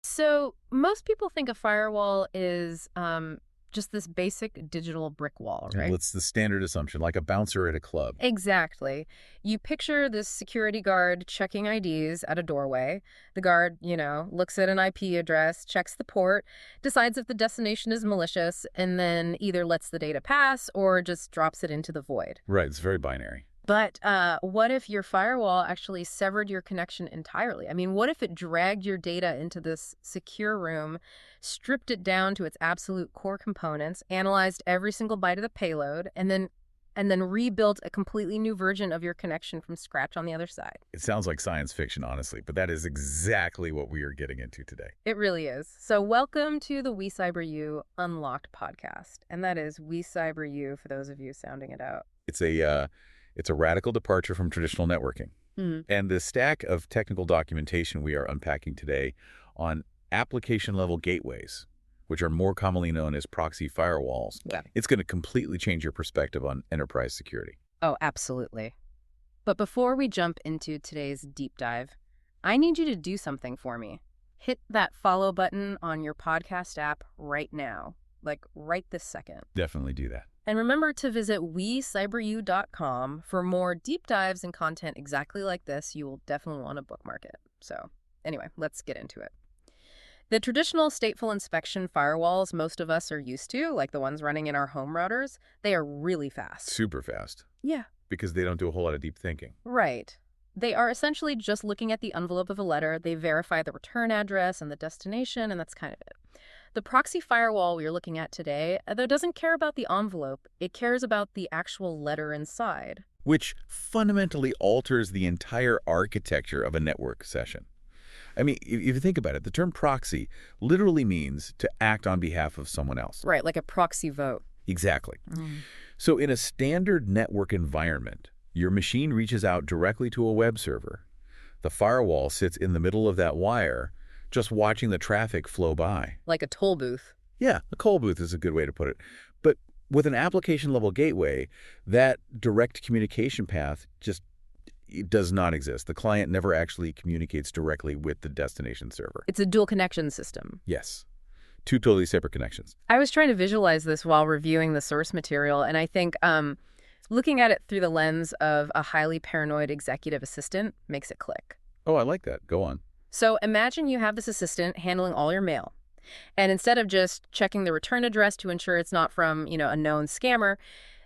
So most people think a firewall is just this basic digital brick wall, Well, right? it's the standard assumption, like a bouncer at a club. Exactly. You picture this security guard checking IDs at a doorway. The guard, looks at an IP address, checks the port, decides if the destination is malicious, and then either lets the data pass or just drops it into the void. Right, it's very binary. But what if your firewall actually severed your connection entirely? I mean, what if it dragged your data into this secure room, stripped it down to its absolute core components, analyzed every single byte of the payload, and then rebuilt a completely new version of your connection from scratch on the other side? It sounds like science fiction, honestly, but that is exactly what we are getting into today. It really is. So welcome to the WeCyberYou Unlocked podcast. And that is WeCyberYou for those of you sounding it out. It's a radical departure from traditional networking. Mm. And the stack of technical documentation we are unpacking today on application-level gateways, which are more commonly known as proxy firewalls, Yeah. it's going to completely change your perspective on enterprise security. Oh, absolutely. But before we jump into today's deep dive, I need you to do something for me. Hit that follow button on your podcast app right now, like right this second. Definitely do that. And remember to visit WeCyberYou.com for more deep dives and content exactly like this. You will definitely want to bookmark it. So anyway, let's get into it. The traditional stateful inspection firewalls most of us are used to, like the ones running in our home routers, they are really fast. Super fast, Yeah. because they don't do a whole lot of deep thinking. Right. They are essentially just looking at the envelope of a letter. They verify the return address and the destination, and that's kind of it. The proxy firewall we're looking at today, though, doesn't care about the envelope. It cares about the actual letter inside. Which fundamentally alters the entire architecture of a network session. I mean, if you think about it, the term proxy literally means to act on behalf of someone else. Right, like a proxy vote. Exactly. So in a standard network environment, your machine reaches out directly to a web server. The firewall sits in the middle of that wire, just watching the traffic flow by. Like a toll booth. Yeah, a coal booth is a good way to put it. But with an application-level gateway, that direct communication path just it does not exist. The client never actually communicates directly with the destination server. It's a dual connection system. Yes. Two totally separate connections. I was trying to visualize this while reviewing the source material, and I think looking at it through the lens of a highly paranoid executive assistant makes it click. Oh, I like that. Go on. So imagine you have this assistant handling all your mail. And instead of just checking the return address to ensure it's not from, a known scammer,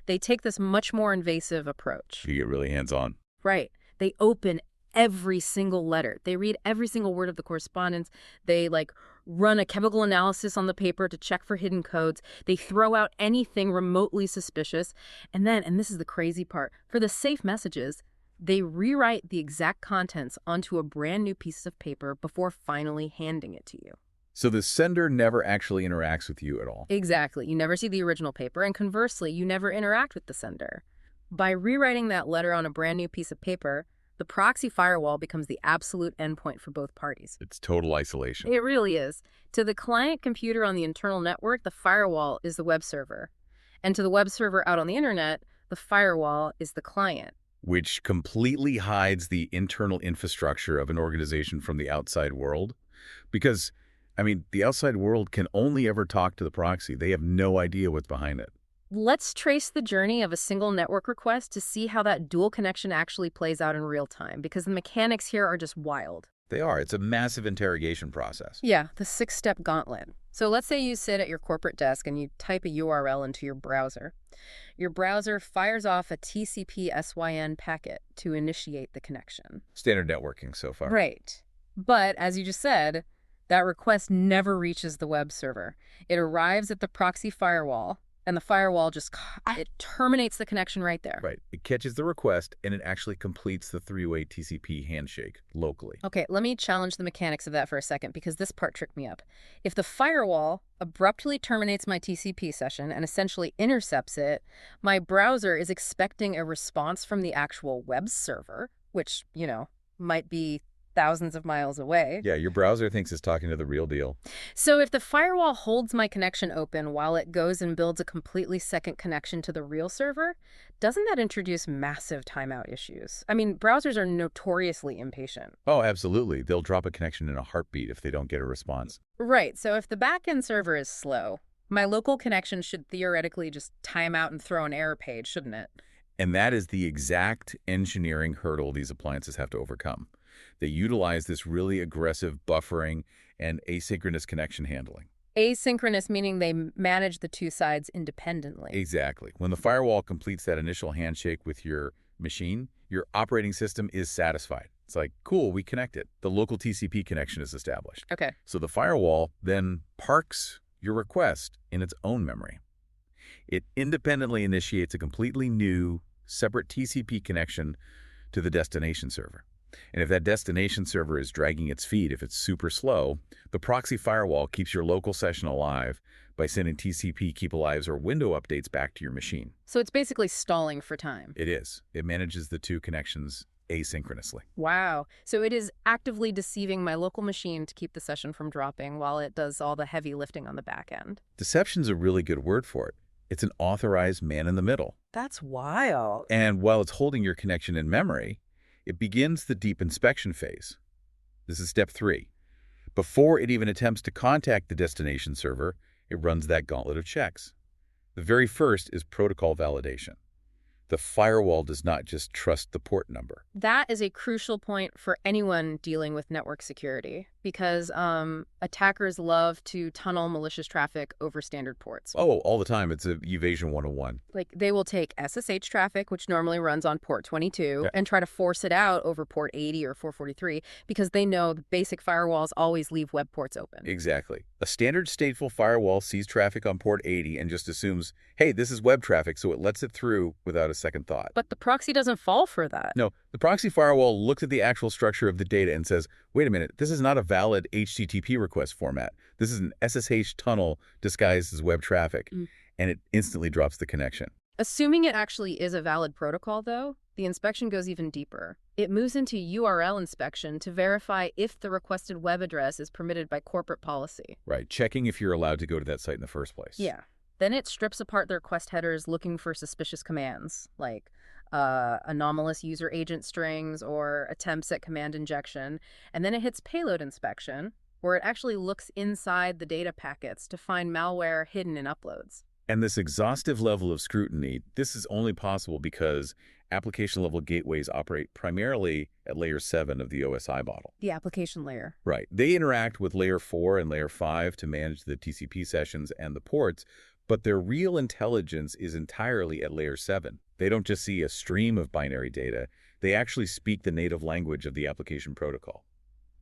they take this much more invasive approach. You get really hands-on. Right. They open every single letter. They read every single word of the correspondence. They run a chemical analysis on the paper to check for hidden codes. They throw out anything remotely suspicious. And then, and this is the crazy part, for the safe messages, they rewrite the exact contents onto a brand new piece of paper before finally handing it to you. So the sender never actually interacts with you at all. Exactly. You never see the original paper, and conversely, you never interact with the sender. By rewriting that letter on a brand new piece of paper, the proxy firewall becomes the absolute endpoint for both parties. It's total isolation. It really is. To the client computer on the internal network, the firewall is the web server. And to the web server out on the internet, the firewall is the client. Which completely hides the internal infrastructure of an organization from the outside world. Because, the outside world can only ever talk to the proxy. They have no idea what's behind it. Let's trace the journey of a single network request to see how that dual connection actually plays out in real time, because the mechanics here are just wild. They are. It's a massive interrogation process. Yeah, the 6-step gauntlet. So let's say you sit at your corporate desk and you type a URL into your browser. Your browser fires off a TCP/SYN packet to initiate the connection. Standard networking so far. Right. But as you just said, that request never reaches the web server. It arrives at the proxy firewall, and the firewall it terminates the connection right there. Right. It catches the request, and it actually completes the three-way TCP handshake locally. Okay, let me challenge the mechanics of that for a second, because this part tricked me up. If the firewall abruptly terminates my TCP session and essentially intercepts it, my browser is expecting a response from the actual web server, which, might be thousands of miles away. Yeah, your browser thinks it's talking to the real deal. So if the firewall holds my connection open while it goes and builds a completely second connection to the real server, doesn't that introduce massive timeout issues? I mean, browsers are notoriously impatient. Oh, absolutely. They'll drop a connection in a heartbeat if they don't get a response. Right, so if the backend server is slow, my local connection should theoretically just time out and throw an error page, shouldn't it? And that is the exact engineering hurdle these appliances have to overcome. They utilize this really aggressive buffering and asynchronous connection handling. Asynchronous meaning they manage the two sides independently. Exactly. When the firewall completes that initial handshake with your machine, your operating system is satisfied. It's like, cool, we connected. The local TCP connection is established. Okay. So the firewall then parks your request in its own memory. It independently initiates a completely new, separate TCP connection to the destination server. And if that destination server is dragging its feet, if it's super slow, the proxy firewall keeps your local session alive by sending TCP keep alives or window updates back to your machine. So it's basically stalling for time. It is. It manages the two connections asynchronously. Wow. So it is actively deceiving my local machine to keep the session from dropping while it does all the heavy lifting on the back end. Deception's a really good word for it. It's an authorized man in the middle. That's wild. And while it's holding your connection in memory, it begins the deep inspection phase. This is step 3. Before it even attempts to contact the destination server, it runs that gauntlet of checks. The very first is protocol validation. The firewall does not just trust the port number. That is a crucial point for anyone dealing with network security because attackers love to tunnel malicious traffic over standard ports. Oh, all the time. It's a evasion 101. Like they will take SSH traffic, which normally runs on port 22, Yeah. and try to force it out over port 80 or 443 because they know the basic firewalls always leave web ports open. Exactly. A standard stateful firewall sees traffic on port 80 and just assumes, hey, this is web traffic, so it lets it through without a second thought. But the proxy doesn't fall for that. No, the proxy firewall looks at the actual structure of the data and says, wait a minute, this is not a valid HTTP request format. This is an SSH tunnel disguised as web traffic, and it instantly drops the connection. Assuming it actually is a valid protocol, though, the inspection goes even deeper. It moves into URL inspection to verify if the requested web address is permitted by corporate policy. Right, checking if you're allowed to go to that site in the first place. Yeah. Then it strips apart the request headers looking for suspicious commands, like anomalous user agent strings or attempts at command injection. And then it hits payload inspection, where it actually looks inside the data packets to find malware hidden in uploads. And this exhaustive level of scrutiny, this is only possible because application-level gateways operate primarily at layer 7 of the OSI model. The application layer. Right. They interact with layer 4 and layer 5 to manage the TCP sessions and the ports, but their real intelligence is entirely at layer 7. They don't just see a stream of binary data. They actually speak the native language of the application protocol.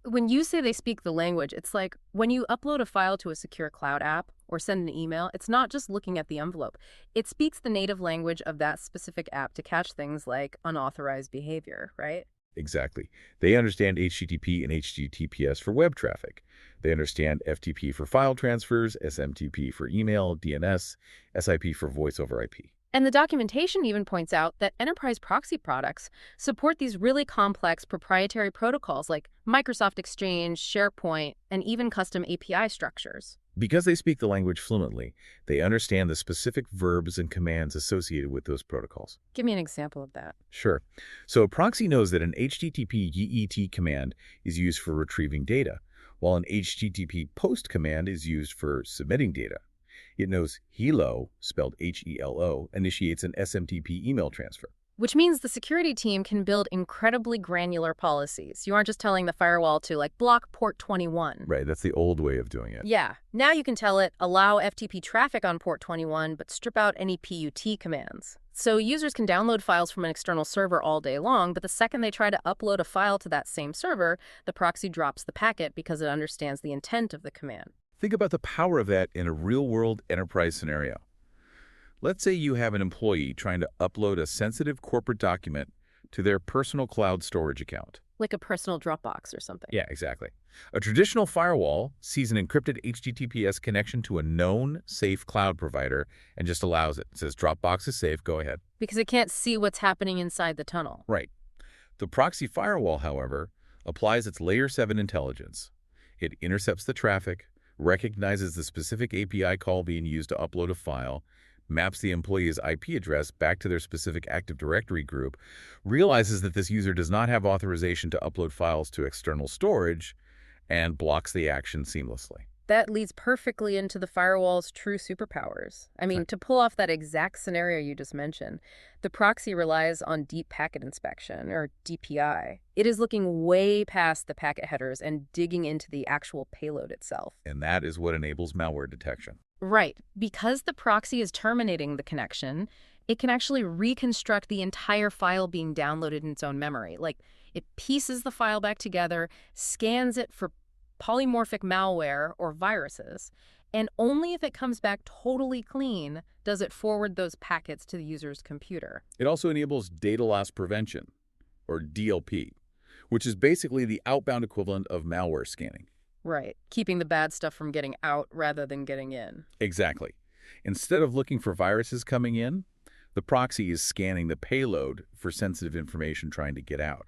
When you say they speak the language, it's like when you upload a file to a secure cloud app or send an email, it's not just looking at the envelope. It speaks the native language of that specific app to catch things like unauthorized behavior, right? Exactly. They understand HTTP and HTTPS for web traffic. They understand FTP for file transfers, SMTP for email, DNS, SIP for voice over IP. And the documentation even points out that enterprise proxy products support these really complex proprietary protocols like Microsoft Exchange, SharePoint, and even custom API structures. Because they speak the language fluently, they understand the specific verbs and commands associated with those protocols. Give me an example of that. Sure. So a proxy knows that an HTTP GET command is used for retrieving data, while an HTTP POST command is used for submitting data. It knows HELO, spelled H-E-L-O, initiates an SMTP email transfer. Which means the security team can build incredibly granular policies. You aren't just telling the firewall to, like, block port 21. Right, that's the old way of doing it. Yeah. Now you can tell it, allow FTP traffic on port 21, but strip out any PUT commands. So users can download files from an external server all day long, but the second they try to upload a file to that same server, the proxy drops the packet because it understands the intent of the command. Think about the power of that in a real-world enterprise scenario. Let's say you have an employee trying to upload a sensitive corporate document to their personal cloud storage account. Like a personal Dropbox or something. Yeah, exactly. A traditional firewall sees an encrypted HTTPS connection to a known, safe cloud provider and just allows it. It says, Dropbox is safe, go ahead. Because it can't see what's happening inside the tunnel. Right. The proxy firewall, however, applies its Layer 7 intelligence. It intercepts the traffic, recognizes the specific API call being used to upload a file, maps the employee's IP address back to their specific Active Directory group, realizes that this user does not have authorization to upload files to external storage, and blocks the action seamlessly. That leads perfectly into the firewall's true superpowers. I mean, to pull off that exact scenario you just mentioned, the proxy relies on deep packet inspection, or DPI. It is looking way past the packet headers and digging into the actual payload itself. And that is what enables malware detection. Right. Because the proxy is terminating the connection, it can actually reconstruct the entire file being downloaded in its own memory. Like, it pieces the file back together, scans it for polymorphic malware or viruses, and only if it comes back totally clean does it forward those packets to the user's computer. It also enables data loss prevention, or DLP, which is basically the outbound equivalent of malware scanning. Right, keeping the bad stuff from getting out rather than getting in. Exactly. Instead of looking for viruses coming in, the proxy is scanning the payload for sensitive information trying to get out.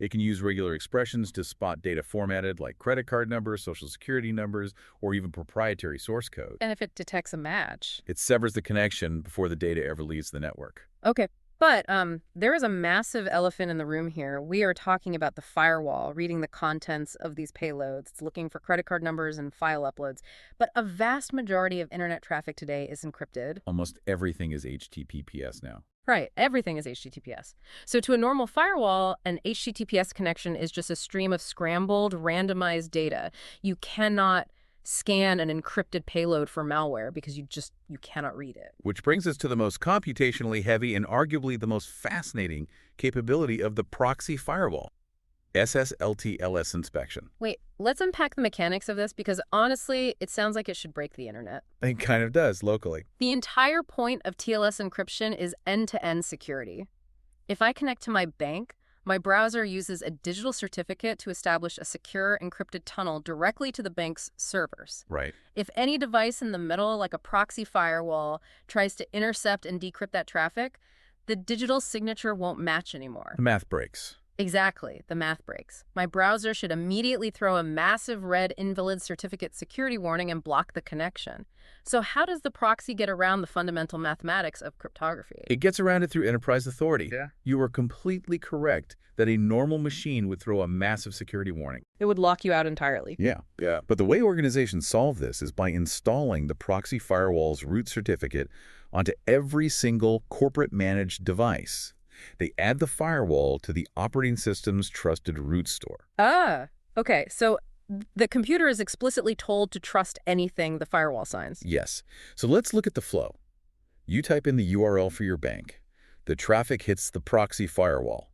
It can use regular expressions to spot data formatted like credit card numbers, social security numbers, or even proprietary source code. And if it detects a match, it severs the connection before the data ever leaves the network. Okay, but there is a massive elephant in the room here. We are talking about the firewall, reading the contents of these payloads. It's looking for credit card numbers and file uploads. But a vast majority of internet traffic today is encrypted. Almost everything is HTTPS now. Right, everything is HTTPS. So to a normal firewall, an HTTPS connection is just a stream of scrambled, randomized data. You cannot scan an encrypted payload for malware because you cannot read it. Which brings us to the most computationally heavy and arguably the most fascinating capability of the proxy firewall, SSLT-LS inspection. Wait, let's unpack the mechanics of this because honestly, it sounds like it should break the internet. It kind of does locally. The entire point of TLS encryption is end-to-end security. If I connect to my bank, my browser uses a digital certificate to establish a secure encrypted tunnel directly to the bank's servers. Right. If any device in the middle, like a proxy firewall, tries to intercept and decrypt that traffic, the digital signature won't match anymore. The math breaks. Exactly, the math breaks. My browser should immediately throw a massive red invalid certificate security warning and block the connection. So how does the proxy get around the fundamental mathematics of cryptography? It gets around it through enterprise authority. Yeah. You are completely correct that a normal machine would throw a massive security warning. It would lock you out entirely. Yeah. But the way organizations solve this is by installing the proxy firewall's root certificate onto every single corporate managed device. They add the firewall to the operating system's trusted root store. Ah, okay. So the computer is explicitly told to trust anything the firewall signs. Yes. So let's look at the flow. You type in the URL for your bank. The traffic hits the proxy firewall.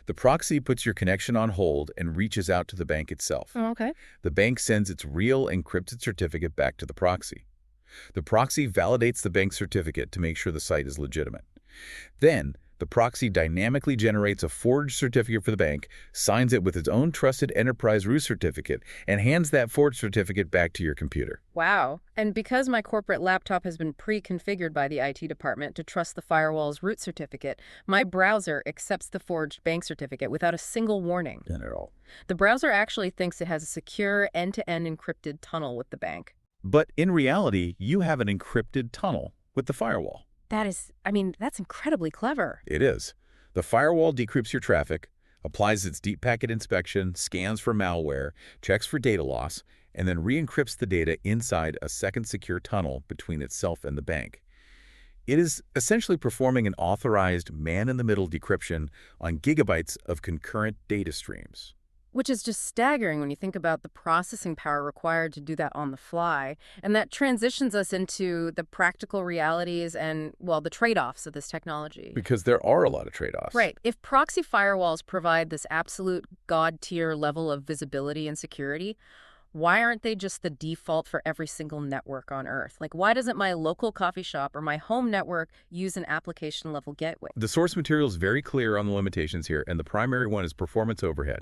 The proxy puts your connection on hold and reaches out to the bank itself. Oh, okay. The bank sends its real encrypted certificate back to the proxy. The proxy validates the bank certificate to make sure the site is legitimate. Then, the proxy dynamically generates a forged certificate for the bank, signs it with its own trusted enterprise root certificate, and hands that forged certificate back to your computer. Wow. And because my corporate laptop has been pre-configured by the IT department to trust the firewall's root certificate, my browser accepts the forged bank certificate without a single warning. None at all. The browser actually thinks it has a secure end-to-end encrypted tunnel with the bank. But in reality, you have an encrypted tunnel with the firewall. That's incredibly clever. It is. The firewall decrypts your traffic, applies its deep packet inspection, scans for malware, checks for data loss, and then re-encrypts the data inside a second secure tunnel between itself and the bank. It is essentially performing an authorized man-in-the-middle decryption on gigabytes of concurrent data streams. Which is just staggering when you think about the processing power required to do that on the fly. And that transitions us into the practical realities and, well, the trade-offs of this technology. Because there are a lot of trade-offs. Right. If proxy firewalls provide this absolute god-tier level of visibility and security, why aren't they just the default for every single network on Earth? Like, why doesn't my local coffee shop or my home network use an application-level gateway? The source material is very clear on the limitations here, and the primary one is performance overhead.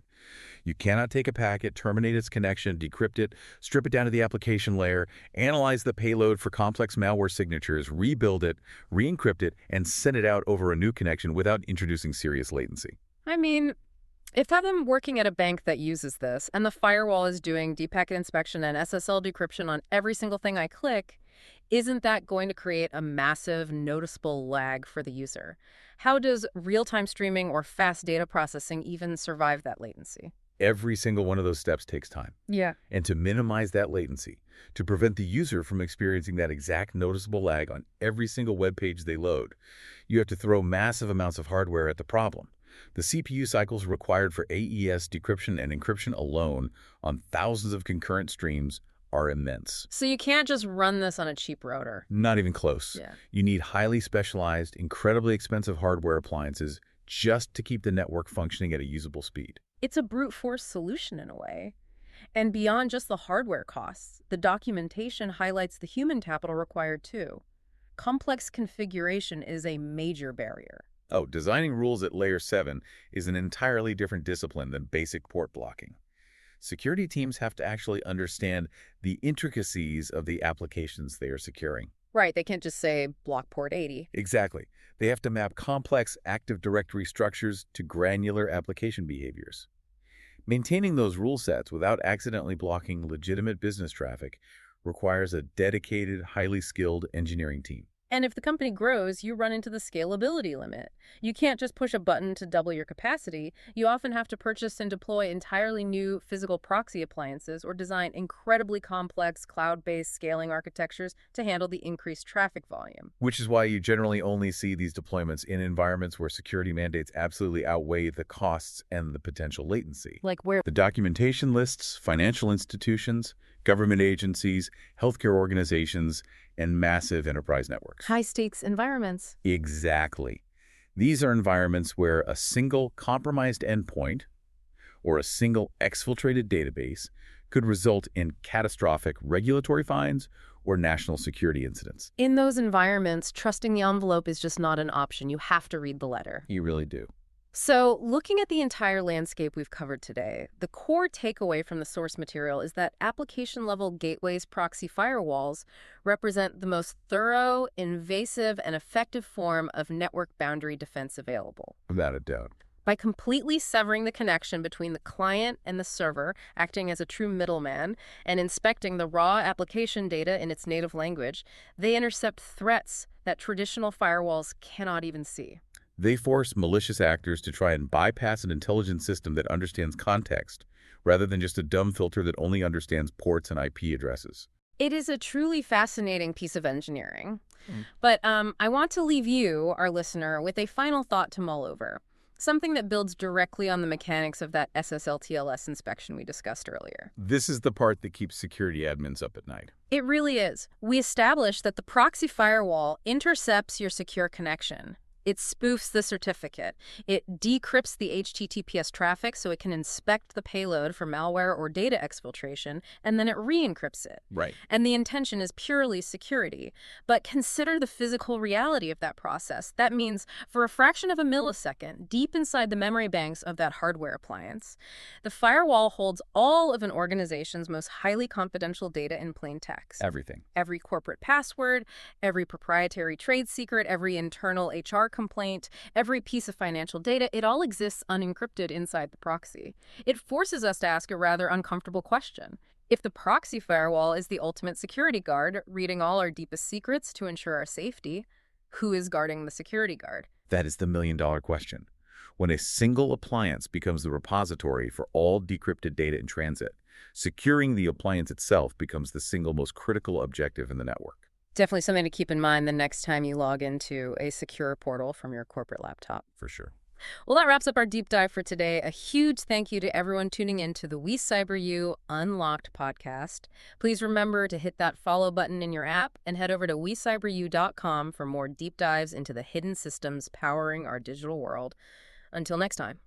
You cannot take a packet, terminate its connection, decrypt it, strip it down to the application layer, analyze the payload for complex malware signatures, rebuild it, re-encrypt it, and send it out over a new connection without introducing serious latency. I mean, If I'm working at a bank that uses this, and the firewall is doing deep packet inspection and SSL decryption on every single thing I click, isn't that going to create a massive, noticeable lag for the user? How does real-time streaming or fast data processing even survive that latency? Every single one of those steps takes time. Yeah. And to minimize that latency, to prevent the user from experiencing that exact noticeable lag on every single web page they load, you have to throw massive amounts of hardware at the problem. The CPU cycles required for AES decryption and encryption alone on thousands of concurrent streams are immense. So you can't just run this on a cheap router. Not even close. Yeah. You need highly specialized, incredibly expensive hardware appliances just to keep the network functioning at a usable speed. It's a brute force solution in a way. And beyond just the hardware costs, the documentation highlights the human capital required too. Complex configuration is a major barrier. Oh, designing rules at layer 7 is an entirely different discipline than basic port blocking. Security teams have to actually understand the intricacies of the applications they are securing. Right, they can't just say block port 80. Exactly. They have to map complex Active Directory structures to granular application behaviors. Maintaining those rule sets without accidentally blocking legitimate business traffic requires a dedicated, highly skilled engineering team. And if the company grows, you run into the scalability limit. You can't just push a button to double your capacity. You often have to purchase and deploy entirely new physical proxy appliances or design incredibly complex cloud-based scaling architectures to handle the increased traffic volume. Which is why you generally only see these deployments in environments where security mandates absolutely outweigh the costs and the potential latency. Like where? The documentation lists financial institutions, government agencies, healthcare organizations, and massive enterprise networks. High-stakes environments. Exactly. These are environments where a single compromised endpoint or a single exfiltrated database could result in catastrophic regulatory fines or national security incidents. In those environments, trusting the envelope is just not an option. You have to read the letter. You really do. So, looking at the entire landscape we've covered today, the core takeaway from the source material is that application-level gateways proxy firewalls represent the most thorough, invasive, and effective form of network boundary defense available. Without a doubt. By completely severing the connection between the client and the server, acting as a true middleman, and inspecting the raw application data in its native language, they intercept threats that traditional firewalls cannot even see. They force malicious actors to try and bypass an intelligent system that understands context, rather than just a dumb filter that only understands ports and IP addresses. It is a truly fascinating piece of engineering. But I want to leave you, our listener, with a final thought to mull over. Something that builds directly on the mechanics of that SSL/TLS inspection we discussed earlier. This is the part that keeps security admins up at night. It really is. We established that the proxy firewall intercepts your secure connection. It spoofs the certificate. It decrypts the HTTPS traffic so it can inspect the payload for malware or data exfiltration, and then it re-encrypts it. Right. And the intention is purely security. But consider the physical reality of that process. That means for a fraction of a millisecond, deep inside the memory banks of that hardware appliance, the firewall holds all of an organization's most highly confidential data in plain text. Everything. Every corporate password, every proprietary trade secret, every internal HR complaint, every piece of financial data, it all exists unencrypted inside the proxy. It forces us to ask a rather uncomfortable question. If the proxy firewall is the ultimate security guard, reading all our deepest secrets to ensure our safety, who is guarding the security guard? That is the million-dollar question. When a single appliance becomes the repository for all decrypted data in transit, securing the appliance itself becomes the single most critical objective in the network. Definitely something to keep in mind the next time you log into a secure portal from your corporate laptop. For sure. Well, that wraps up our deep dive for today. A huge thank you to everyone tuning in to the WeCyberYou Unlocked podcast. Please remember to hit that follow button in your app and head over to WeCyberYou.com for more deep dives into the hidden systems powering our digital world. Until next time.